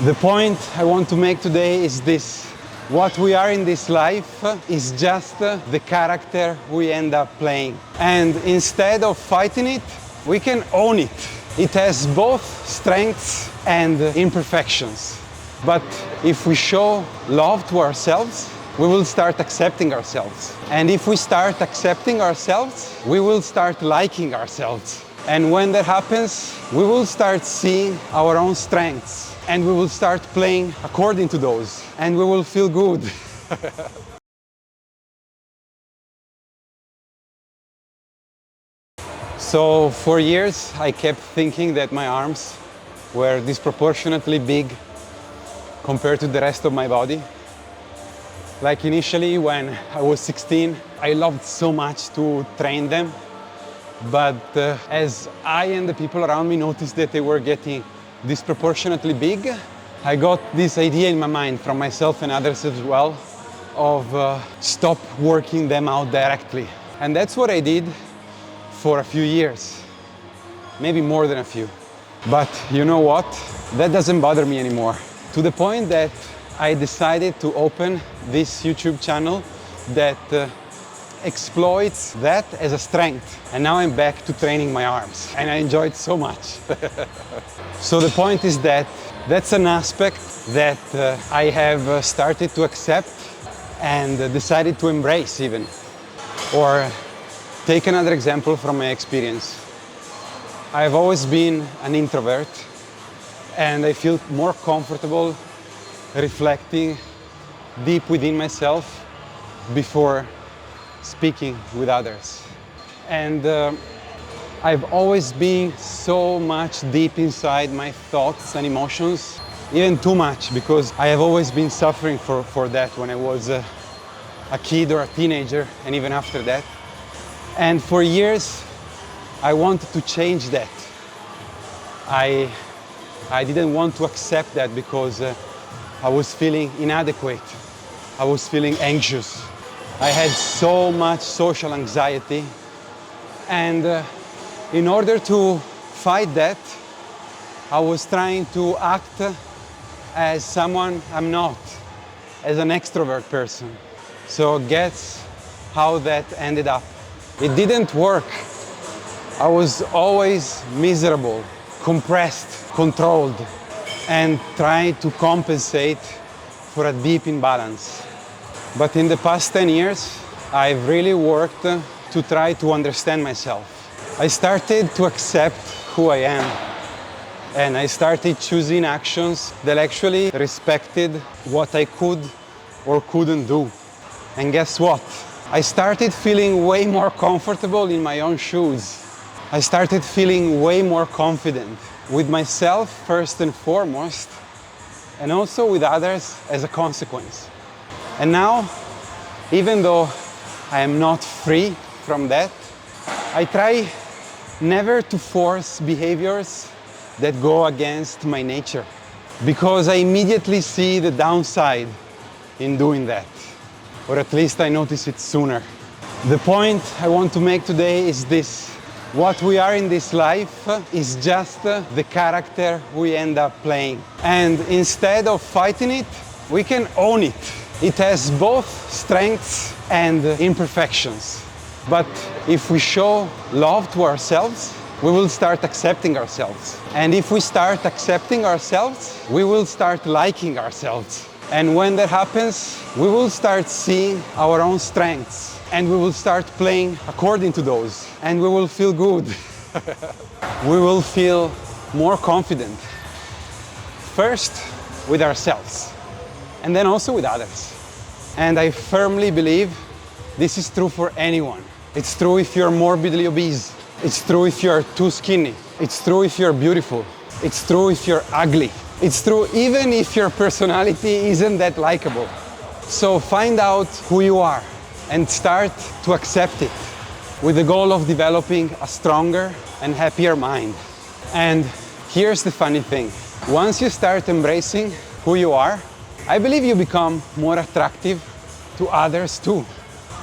The point I want to make today is this. What we are in this life is just the character we end up playing. And instead of fighting it, we can own it. It has both strengths and imperfections. But if we show love to ourselves, we will start accepting ourselves. And if we start accepting ourselves, we will start liking ourselves. And when that happens, we will start seeing our own strengths. And we will start playing according to those. And we will feel good. So for years, I kept thinking that my arms were disproportionately big compared to the rest of my body. Like initially, when I was 16, I loved so much to train them. But as I and the people around me noticed that they were getting disproportionately big, I got this idea in my mind from myself and others as well of stop working them out directly. And that's what I did for a few years, maybe more than a few. But you know what? That doesn't bother me anymore. To the point that I decided to open this YouTube channel that exploits that as a strength. And now I'm back to training my arms and I enjoy it so much. So the point is that that's an aspect that I have started to accept and decided to embrace even. Or take another example from my experience. I've always been an introvert and I feel more comfortable reflecting deep within myself before speaking with others. And I've always been so much deep inside my thoughts and emotions, even too much, because I have always been suffering for that when I was a kid or a teenager, and even after that. And for years, I wanted to change that. I didn't want to accept that because I was feeling inadequate. I was feeling anxious. I had so much social anxiety. And in order to fight that, I was trying to act as someone I'm not, as an extrovert person. So guess how that ended up. It didn't work. I was always miserable, compressed, controlled, and trying to compensate for a deep imbalance. But in the past 10 years, I've really worked to try to understand myself. I started to accept who I am, and I started choosing actions that actually respected what I could or couldn't do. And guess what? I started feeling way more comfortable in my own shoes. I started feeling way more confident with myself first and foremost, and also with others as a consequence. And now, even though I am not free from that, I try never to force behaviors that go against my nature, because I immediately see the downside in doing that, or at least I notice it sooner. The point I want to make today is this. What we are in this life is just the character we end up playing. And instead of fighting it, we can own it. It has both strengths and imperfections. But if we show love to ourselves, we will start accepting ourselves. And if we start accepting ourselves, we will start liking ourselves. And when that happens, we will start seeing our own strengths. And we will start playing according to those. And we will feel good. We will feel more confident. First, with ourselves. And then also with others. And I firmly believe this is true for anyone. It's true if you're morbidly obese. It's true if you're too skinny. It's true if you're beautiful. It's true if you're ugly. It's true even if your personality isn't that likable. So find out who you are and start to accept it with the goal of developing a stronger and happier mind. And here's the funny thing. Once you start embracing who you are, I believe you become more attractive to others too.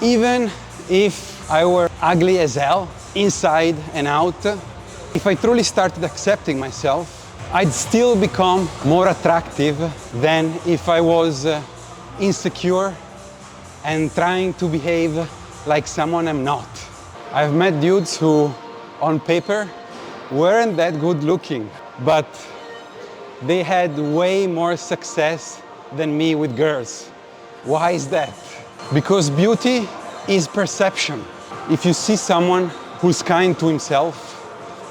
Even if I were ugly as hell, inside and out, if I truly started accepting myself, I'd still become more attractive than if I was insecure and trying to behave like someone I'm not. I've met dudes who, on paper, weren't that good looking, but they had way more success than me with girls. Why is that? Because beauty is perception. If you see someone who's kind to himself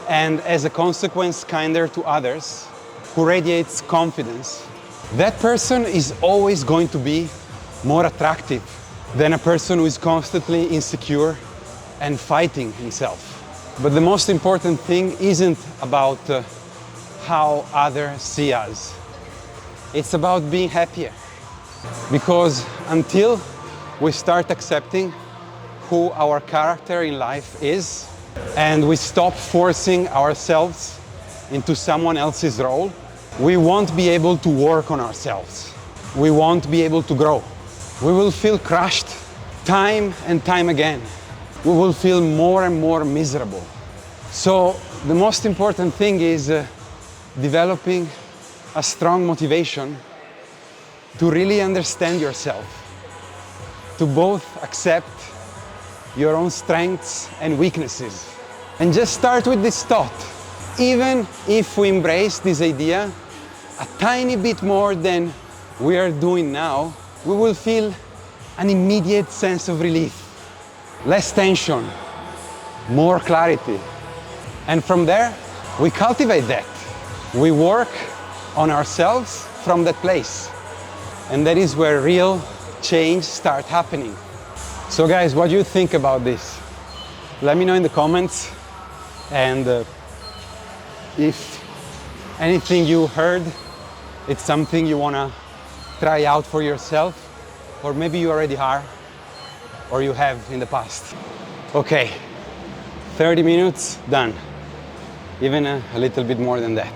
and as a consequence kinder to others, who radiates confidence, that person is always going to be more attractive than a person who is constantly insecure and fighting himself. But the most important thing isn't about how others see us. It's about being happier. Because until we start accepting who our character in life is, and we stop forcing ourselves into someone else's role, we won't be able to work on ourselves. We won't be able to grow. We will feel crushed time and time again. We will feel more and more miserable. So the most important thing is developing a strong motivation to really understand yourself, to both accept your own strengths and weaknesses. And just start with this thought. Even if we embrace this idea a tiny bit more than we are doing now, we will feel an immediate sense of relief, less tension, more clarity. And from there, we cultivate that. We work on ourselves from that place. And that is where real change starts happening. So guys, what do you think about this? Let me know in the comments. And if anything you heard, it's something you want to try out for yourself, or maybe you already are, or you have in the past. Okay, 30 minutes, done. Even a little bit more than that.